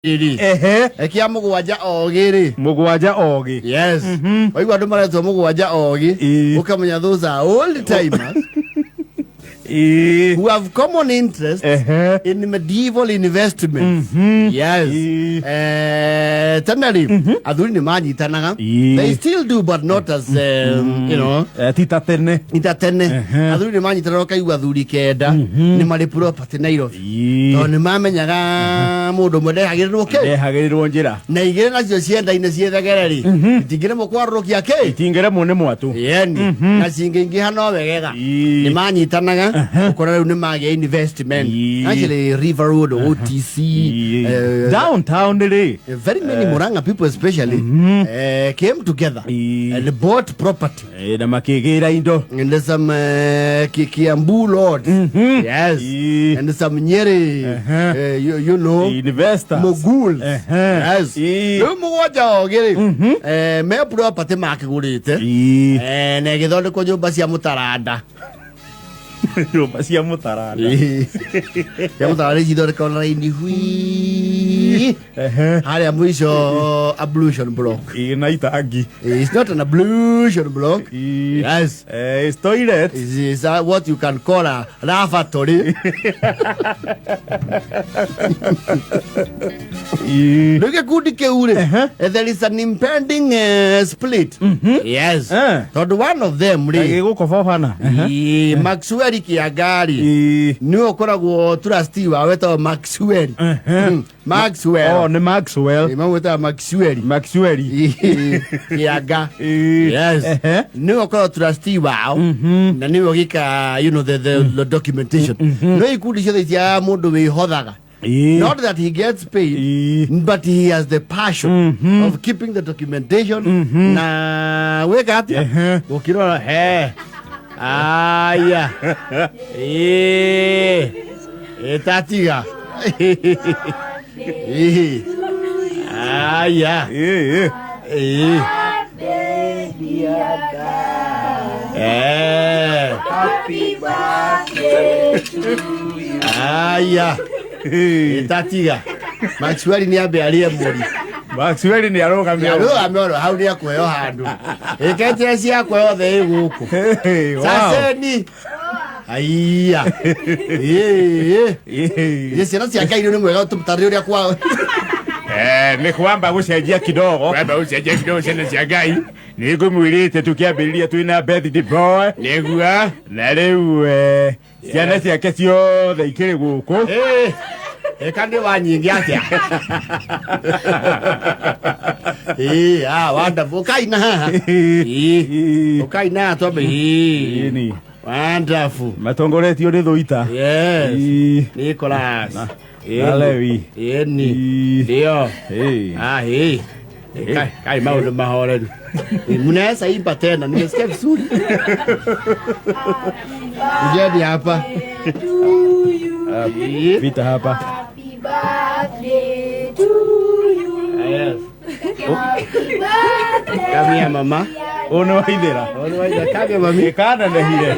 Ekia mugwaja ogi Mugwaja ogi. Yes. Oigwa andu maretwo mugwaja ogi. Ukamenya those are old timers who have common interest in medieval investment. Yes. Tenali athuri ni manyitanaga. They still do but not as you know. Tita tene. Athuri ni manyitanaga kaigwa athuri kenda ni mari property Nairobi. To ni mamenyaga mundu mwende hagirirwo ke. Hagirirwo njira. Na igire nacio cienda-ine ciethagereri. Itingire mukwarukia ke. Itingire mune mwatu. Yeni. Na cingingiha no wegega. Ni manyitanaga. Ukora riu ni magia investment. Actually River Road, OTC, downtown very many Muranga people especially came together and bought property. Na makigira indo. And there's some Kiambu Lord. Yes. And some Nyeri you know investors. Mogul. Yes. Mugwaja ogiri. Me property makigurite. Na githondekwo nyumba cia mutaranda. Nyumba cia mutaranda. Ya mutaranda ithondekwo na raini hui. Haria mwisho ablution block. Na itangi. It's not an ablution block. Yes. It's toilet. It's what you can call a lavatory. Look at good keure. There is an impending split. Yes. So one of them, Maxwell Kiagari. New Koragwo trustee, I went Maxwell. Maxwell. Oh, the Maxwell. Mamma Maxwell. Kiaga. Yes. New Koragwo trustee, wow. The new you know the documentation. No, you could say that Modo Hodaga. Not that he gets paid, but he has the passion of keeping the documentation. Na we got Okiro hair. Ah, yeah. Tatiga. Ah, yeah. Happy birthday to you. Ah, yeah. Tatiga. Maxwell ni abe aliyemuri. Maxwell ni aroga mero. Amero hauri akweyo handu. Ekete cia kweyo the guku. Saseni. Aiya. Yesi na cia kairo ni mwega tumutari uria kwa. Ni kwamba gucenjia kidogo. Kwamba gucenjia kidogo cena cia Ngai. Ni ngumwirite tukiambiriria twina birthday boy. Negua. Na riu ciana ciake ciothe ikiri guku. Kandi wanyingi atia. Wonderful. Kaina haha. Kaina tobe. Ni wonderful. Matongoretio ni thuita. Yes. Nicholas. Na Lewi. Ni. Ndio. Kai maundu mahoreru. Mnaweza imba tena, nimesikia vizuri. Ujeni hapa. Vita hapa. Happy birthday to you. Yes. Happy birthday. Come here, mama. Ono waithera. Come here, mami. Kana ndehire.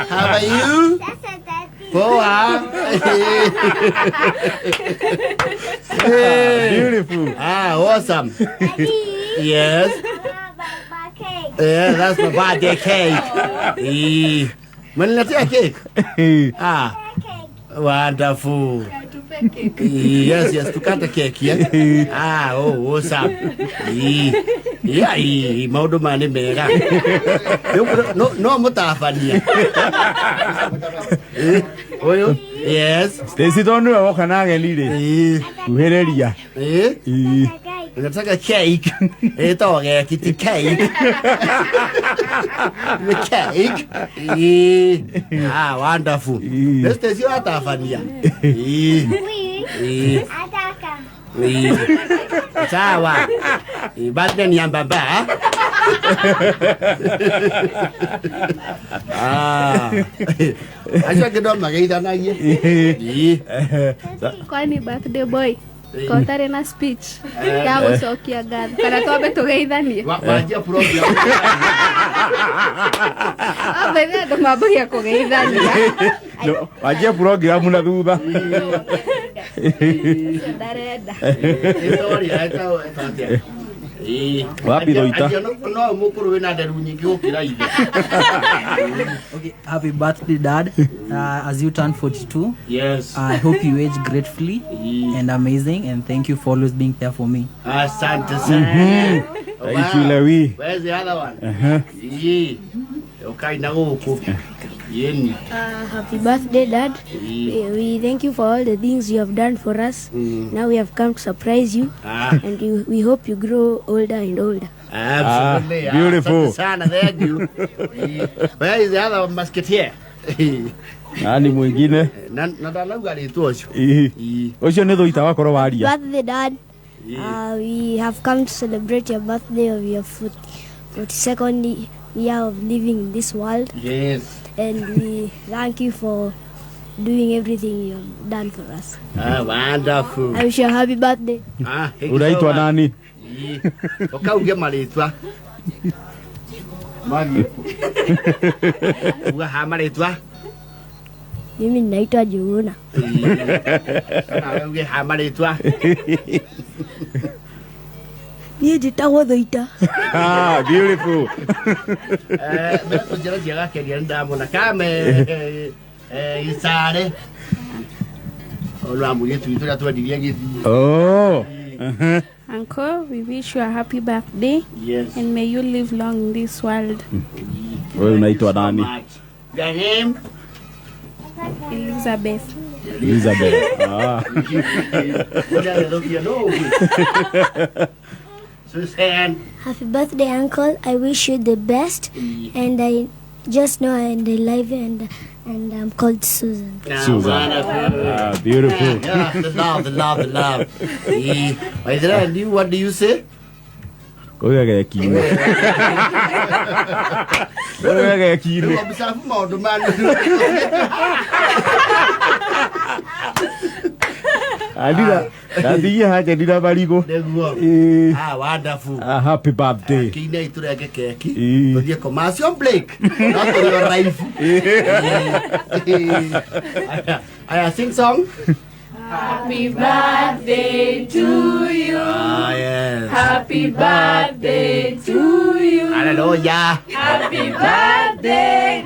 How are you? Poa. Beautiful. Awesome. Yes. Yeah, that's my birthday cake. Maniletea cake? Wonderful. Yes, tukata cake, yeah. Awesome. Maundu mani mega. No mutafania. Oyo? Yes. Stacy tonu woka na gelire. Kuhereria. Unataka cake. Etoge kiti cake. The cake. Wonderful. Stacy watafania. Sawa. Birthday ni mbaba. Acha kidogo magaidanagie. Kwani birthday boy? Kotare na speech. Ya gucokia ngatho. Kana twambe tugeithanie. Wajia program. Abethe ndo mambagia kugeithania. Wajia program na thutha. Ndarenda. Story eta. Wapi Doita? No mukuru wina nderu nyingi gukira ithe. Okay, happy birthday, Dad. As you turn 42. Yes. I hope you age gratefully and amazing, and thank you for always being there for me. Asante sana. Thank you, Lewi. Where's the other one? Okay, na guku. Yeni. Happy birthday, Dad. We thank you for all the things you have done for us. Now we have come to surprise you, and we hope you grow older and older. Absolutely. Beautiful. Sana, thank you. Where is the other musketeer? Nani mwingine? Nadalauga rĩtwa ũcio. Ũcio nĩ Doita wakoro waria. Birthday, Dad. We have come to celebrate your birthday of your 42nd year of living in this world. Yes. And we thank you for doing everything you have done for us. Wonderful. I wish you a happy birthday. Unaitwa nani? Ukauge marĩtwa. Mami. Uga ha marĩtwa. Mimi ninaitwa Juguna. Kana uge ha marĩtwa. Niĩ njĩtagwo Doita. Beautiful. Mbeto njĩra njega keria ndamona kame isare. Olwa mũirĩtu witũ ũrĩa twendirie gĩthii. Oh. Uncle, we wish you a happy birthday. Yes. And may you live long in this world. Wewe unaitwa nani? Your name? Elizabeth. Elizabeth. Susan. Happy birthday, Uncle. I wish you the best. And I just know and I love you, and I'm called Susan. Susan. Beautiful. Yeah, the love. What do you say? Oya kino. Oya kino. Msafu maundu manu. Adira, dadie haja dira barigo. Wonderful. Happy birthday. Kine iturege keki. Tuthie commercial break. Not for your life. I sing song. Happy birthday to you. Yes. Happy birthday to you. Hallelujah. Happy birthday,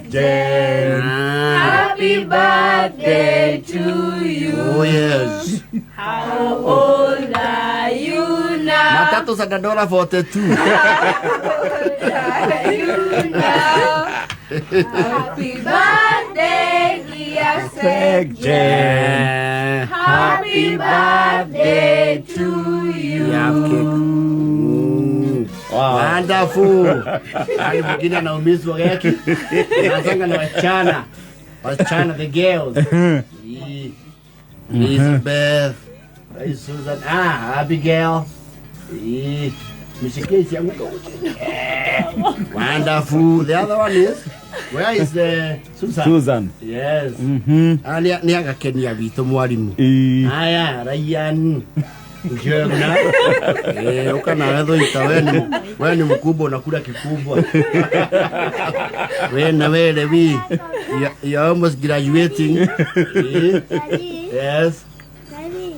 Jen. Happy birthday to you. Oh yes. How old are you now? Matato sa $1.42. You now. Happy birthday, dear Jen. Happy birthday to you. Wonderful. Ani mwingine anaumizwa yake. Anasanga na wachana. Wachana the girls. Elizabeth. Susan. Abigail. Mishikesi yangu. Wonderful. The other one is, where is the Susan? Yes. Ni agakenia vitu mwalimu. Haya, Ryan. Njema. Ukana wewe Doita, wewe ni mkubwa unakula kikubwa. Wewe na wewe Lewi. You're almost graduating. Yes.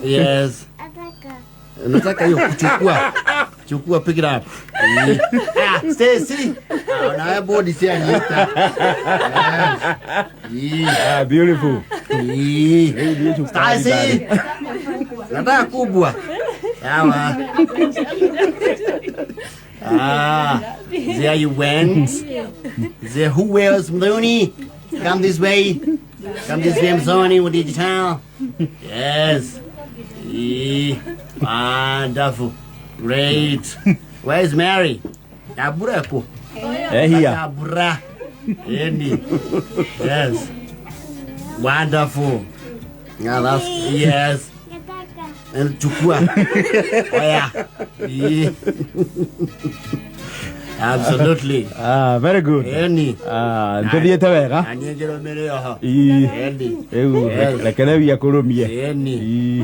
Yes. Nataka hiyo chukua pick it up. Stacy. Na wewe body si anyita. Beautiful. Stacy. Nataka kubwa. Sawa. There you went. There who else, Mzoni? Come this way. Mzoni, what did you tell? Yes. Wonderful. Great. Where's Mary? Abura ko. Here. Abura. Andy. Yes. Wonderful. Yeah, that's yes. And chukua. Oh yeah. Absolutely. Very good. Eni. Nthiete wega. Anyengero mere oho. Eni. Rekere bia kurumie. Eni.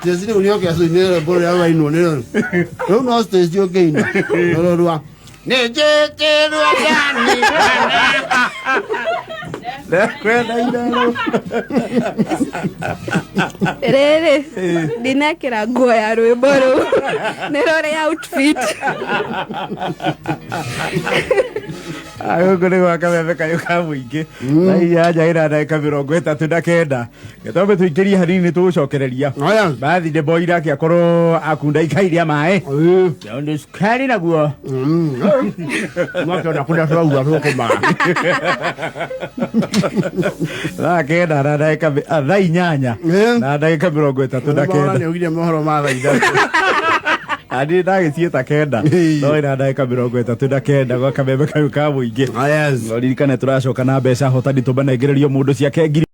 Desde unió que su dinero por allá y no no. No te dio que no. No lo ne je te lo Rere, ndinekera nguo ya rwimbo rũu nĩrore outfit Agũkũ nĩ gwa kameme kayũ ka mũingĩ na inyanya ĩna ndagĩka 39 gĩtũmbe tũingĩrie hanini tũgũcokereria bathi nĩ boira akĩakorwo akunda ikairia maĩ nĩ sukari naguo mwaka nakunda sababu kwa thaa kenda na ndagĩka thaa inyanya na ndagĩka 39 nĩ ugire mohoro ma thaa ithatũ Adi ndagĩciĩta kenda no ĩna ndagĩka 39 gwa kameme kayũ ka mũingĩ ririkane tũracoka na mbeca hotani tũmanengererio mũndũ ciake ngiri